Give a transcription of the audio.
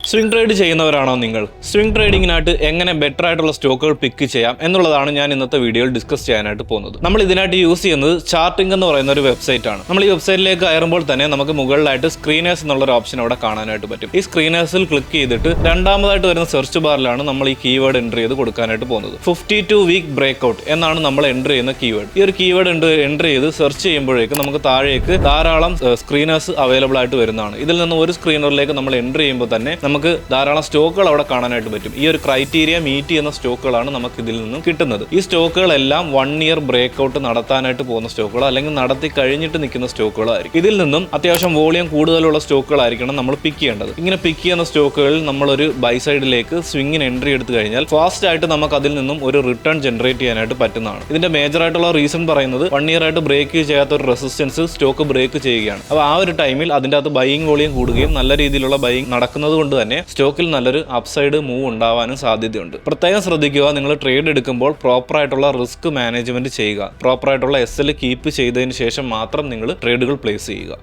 Swing trade ചെയ്യുന്നവരാണോ നിങ്ങൾ? Swing ട്രേഡിങ്ങിനായിട്ട് എങ്ങനെ better ആയിട്ടുള്ള സ്റ്റോക്കുകൾ പിക്ക് ചെയ്യാം എന്നുള്ളതാണ് ഞാൻ ഇന്നത്തെ വീഡിയോയിൽ ഡിസ്കസ് ചെയ്യാനായിട്ട് പോകുന്നത്. നമ്മൾ ഇതിനായിട്ട് യൂസ് ചെയ്യുന്നത് ചാർട്ടിംഗ് എന്ന് പറയുന്ന ഒരു വെബ്സൈറ്റ് ആണ്. നമ്മൾ ഈ വെബ്സൈറ്റിലേക്ക് കയറുമ്പോൾ തന്നെ നമുക്ക് മുകളിലായിട്ട് സ്ക്രീനേഴ്സ് എന്നുള്ളൊരു ഓപ്ഷൻ അവിടെ കാണാനായിട്ട് പറ്റും. ഈ സ്ക്രീനേഴ്സിൽ ക്ലിക്ക് ചെയ്തിട്ട് രണ്ടാമതായിട്ട് വരുന്ന സെർച്ച് ബാറിലാണ് നമ്മൾ ഈ കീവേഡ് എൻ്റർ ചെയ്ത് കൊടുക്കാനായിട്ട് പോകുന്നത്. 52 വീക്ക് ബ്രേക്ക്ഔട്ട് എന്നാണ് നമ്മൾ എൻ്റർ ചെയ്യുന്ന കീവേഡ്. ഈ ഒരു കീവേഡ് എൻ്റർ ചെയ്ത് സെർച്ച് ചെയ്യുമ്പോഴേക്കും നമുക്ക് താഴേക്ക് ധാരാളം സ്ക്രീനേഴ്സ് അവൈലബിൾ ആയിട്ട് വരുന്നതാണ്. ഇതിൽ നിന്ന് ഒരു സ്ക്രീനറിലേക്ക് നമ്മൾ എൻ്റർ ചെയ്യുമ്പോൾ തന്നെ നമുക്ക് ധാരാളം സ്റ്റോക്കുകൾ അവിടെ കാണാനായിട്ട് പറ്റും. ഈ ഒരു ക്രൈറ്റീരിയ മീറ്റ് ചെയ്യുന്ന സ്റ്റോക്കുകളാണ് നമുക്ക് ഇതിൽ നിന്നും കിട്ടുന്നത്. ഈ സ്റ്റോക്കുകളെല്ലാം 1 ഇയർ ബ്രേക്ക്ഔട്ട് നടത്താനായിട്ട് പോകുന്ന സ്റ്റോക്കുകൾ അല്ലെങ്കിൽ നടത്തി കഴിഞ്ഞിട്ട് നിൽക്കുന്ന സ്റ്റോക്കുകളായിരിക്കും. ഇതിൽ നിന്നും അത്യാവശ്യം വോളിയം കൂടുതലുള്ള സ്റ്റോക്കുകളായിരിക്കണം നമ്മൾ പിക്ക് ചെയ്യേണ്ടത്. ഇങ്ങനെ പിക്ക് ചെയ്യുന്ന സ്റ്റോക്കുകളിൽ നമ്മളൊരു ബൈ സൈഡിലേക്ക് സ്വിങ്ങിന് എൻട്രി എടുത്തു കഴിഞ്ഞാൽ ഫാസ്റ്റ് ആയിട്ട് നമുക്ക് അതിൽ നിന്നും ഒരു റിട്ടേൺ ജനറേറ്റ് ചെയ്യാനായിട്ട് പറ്റുന്നതാണ്. ഇതിന്റെ മേജർ ആയിട്ടുള്ള റീസൺ പറയുന്നത് 1 ഇയർ ആയിട്ട് ബ്രേക്ക് ചെയ്യാത്ത ഒരു റെസിസ്റ്റൻസ് സ്റ്റോക്ക് ബ്രേക്ക് ചെയ്യുകയാണ്. അപ്പോൾ ആ ഒരു ടൈമിൽ അതിൻ്റെ അകത്ത് ബൈയിങ് വോളിയം കൂടുകയും നല്ല രീതിയിലുള്ള ബൈയിങ് നടക്കുന്നത് കൊണ്ട് തന്നെ സ്റ്റോക്കിൽ നല്ലൊരു അപ്സൈഡ് മൂവ് ഉണ്ടാവാനും സാധ്യതയുണ്ട്. പ്രത്യേകം ശ്രദ്ധിക്കുക, നിങ്ങൾ ട്രേഡ് എടുക്കുമ്പോൾ പ്രോപ്പറായിട്ടുള്ള റിസ്ക് മാനേജ്മെന്റ് ചെയ്യുക. പ്രോപ്പറായിട്ടുള്ള SL കീപ്പ് ചെയ്തതിന് ശേഷം മാത്രം നിങ്ങൾ ട്രേഡുകൾ പ്ലേസ് ചെയ്യുക.